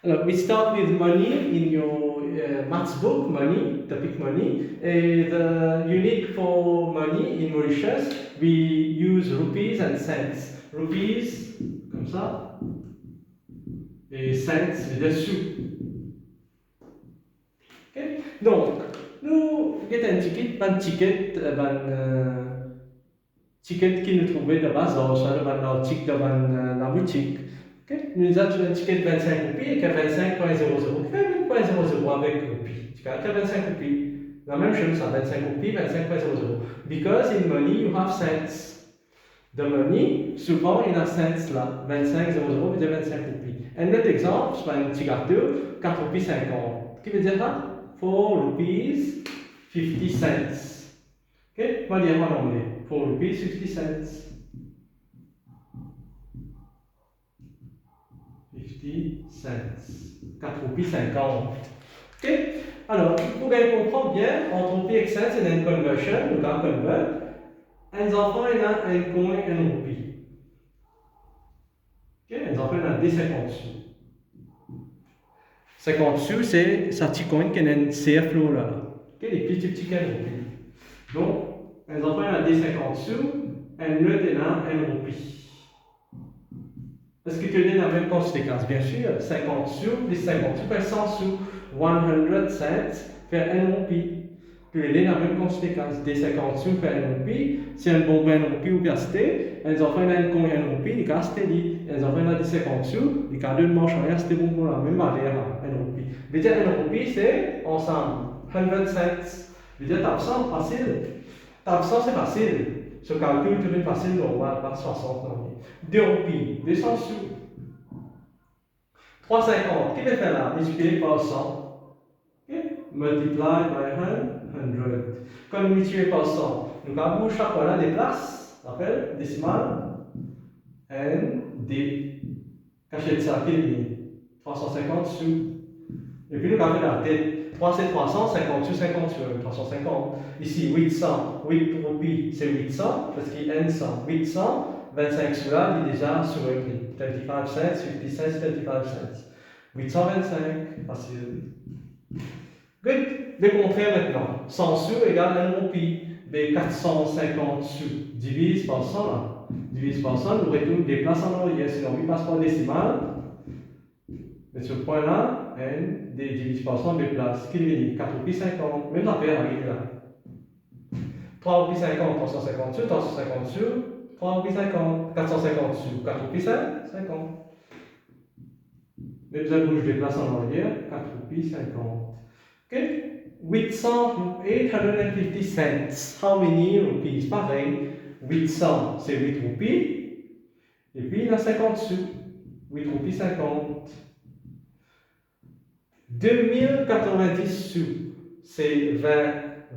Alors, we start with money in your maths book, money, topic money. Unique for money in Mauritius, we use rupees and cents. Rupees, comme ça, et cents, dessus. Okay? Donc, nous avons un ticket, ticket qui nous trouvait de bazar, soit dans l'article de la boutique. Okay? Nous avons un ticket de 25 roupies et qui a 25,00. Qui fait 8,00 avec roupies. Tu as 25 roupies. La même chose, ça 25 roupies, 25,00. Because in money you have cents. The money, souvent il y a cents là. 25,00 veut dire 25 roupies. Un autre exemple, c'est un petit gâteau, 4 roupies 50. Qui veut dire ça? 4 rupees 50 cents. Okay? Moi, dire en anglais. 4 rupees 50 cents. 50 cents. 4 roupies 50. Ok? Alors, pour bien comprendre bien, entre roupies et cents, il y a une conversion, donc un convert. Un enfant, il a un coin et une roupie. Ok? Un enfant, il a des 50 sous. 50 sous, c'est sa petit coin qui est un CF là. Ok? Les petits coins roupies. Donc, un enfant, il a des 50 sous, un autre, il a une roupie. Est-ce que tu donnes la même conséquence? Bien sûr, 50 sous plus 50 sous fait 100 sous. 100 cents fait 1 roupie. Tu donnes la même conséquence. Des 50 sous fait 1 roupie. Si un bon 1 roupie ou gasté, les enfants ont un combien de roupie, ils gastent dit. Les enfants ont des 50 sous, ils gardent une manche en c'était bon pour la même manière, 1 roupie. Mais dire 1 roupie, c'est ensemble. 100 cents. Je veux dire, t'absent, facile. T'absent, c'est facile. Ce calcul est facile, normal, par 60 non. 2 roupies, 200 sous. 3,50, qu'est-ce que fait là? Multiplié par 100. Okay? Multiply by 100. Comme multiplié par 100, nous avons chaque fois là des places, rappel, décimale, N, D. Cachet ça, quel est 350 sous. Et puis nous avons la tête. 3 c'est 300, 50 sous, 50 sous, 350. Ici, 800, 8 roupies, c'est 800, parce qu'il y a N 100. 800, 25 sous là, il est déjà sur le prix. 25 cents, 50 cents, 25 cents. 825, facile. Good. Le contraire maintenant. 100 sous égale 1 roupie. Mais 450 sous divise par 100 là. Divise par 100, nous retournons des places en arrière. Sinon, on passe par décimale. Mais sur ce point là, N, des divise par 100 des places. Qui est 4 roupies 50. Même la paire arrive là. 3 roupies 50, 350 sous, 350 sous, 3 roupies 50, 450 sous, 4 roupies 50. Mais vous avez des places en arrière, 4 roupies 50. Okay? 850 cents. How many rupees? Pareil. 800, c'est 8 roupies. Et puis, il a 50 sous. 8 roupies 50. 2090 sous, c'est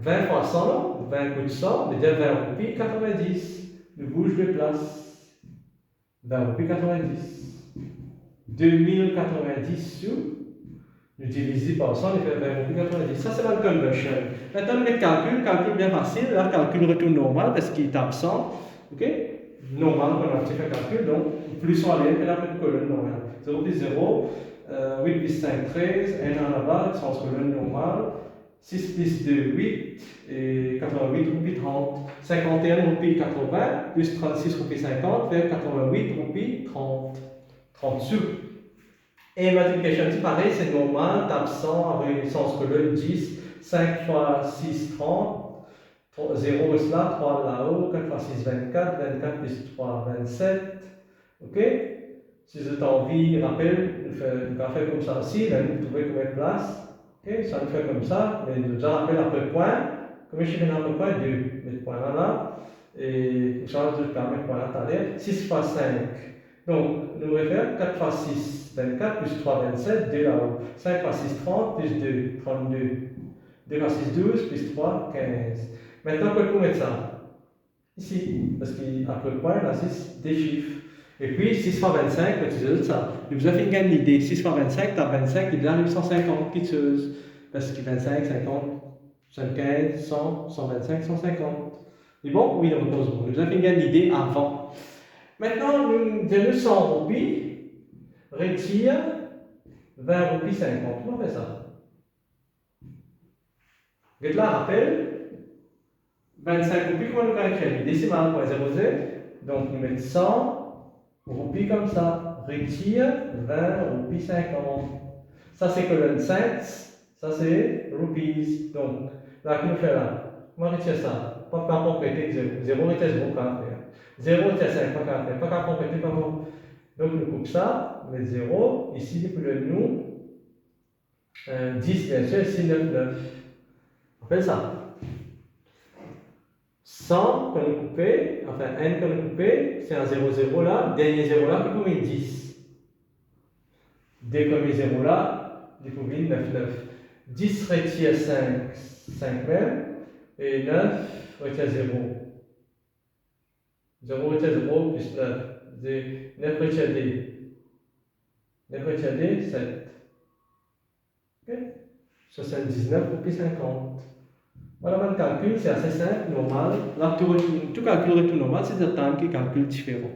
20 fois 100, 20 coups de 100, mais dire 20 roupies 90. Ne bouge de place. 20 roupies 90. 2090 sous. Nous divisons par 100, il fait 20 roupies 90. Ça, c'est la conversion. Maintenant, le calcul bien facile. Là, le calcul retourne normal parce qu'il est absent. Ok? Normal, on a un petit fait calcul. Donc, plus on allait, puis là, une colonne normale. 0 plus 0, 8 plus 5, 13, 1 en là-bas, sens colonne normale. 6 plus 2, 8, et 88 roupies 30. 51 roupies 80, plus 36 roupies 50, fait 88 roupies 30. 30 sous. Et multiplication, c'est pareil, c'est normal, t'absent avec sens colonne 10, 5 fois 6, 30, 0 est là, 3 là-haut, 4 fois 6, 24, 24 plus 3, 27. Ok? Si vous avez envie, rappel, vous pouvez faire comme ça aussi, là, vous trouvez combien de place. Ok? Ça nous fait comme ça, mais nous déjà rappel à peu point. Combien je fais à peu point? 2. Mettre point là, et comme ça, je peux mettre point là, t'as l'air. 6 fois 5. Donc, nous référons 4 fois 6, 24, plus 3, 27, 2 là-haut. 5 fois 6, 30, plus 2, 32. 2 fois 6, 12, plus 3, 15. Maintenant, on peut mettre ça ici, parce qu'après le point, là, 6, des chiffres. Et puis, 6 fois 25, tu sais ça. Vous avez une idée. 6 fois 25, tu as 25, il arrive 150 petites choses. Parce que 25, 50, 115, 100, 125, 150. C'est bon? Oui, on repose. Vous avez une idée avant. Maintenant, nous avons 100 roupies, retire 20 roupies 50. Comment on fait ça? Et là, rappel, 25 roupies, comment nous écrire? Décimal, point 00. Donc, nous mettons 100 roupies comme ça. Retire 20 roupies 50. Ça, c'est colonne 5. Ça, c'est rupees. Donc, là, qu'est-ce qu'on fait là? Comment retire ça? Pas qu'à compléter 0. 0 retire 0, qu'à faire. 0 retire 5, pas qu'à faire. Pas qu'à compléter, pas pour. Donc, nous coupe ça, on met 0. Ici, pour le nous, 10, bien sûr, ici 9, 9. On fait ça. 100 qu'on a coupé, enfin n qu'on a coupé, c'est un 0, 0 là. Dernier 0 là, qui combien 10. Dès qu'on met 0 là, il faut 9, 9. 10 retire 5, 5 même. Et 9 retire 0. 0 retire 0 plus 9. 9 retire D. 9 retire D, 7. Ok? 79 roupies 50. Voilà, le calcul, c'est assez simple, normal. Là, tout calcul retour normal, c'est un temps qui calcule différent.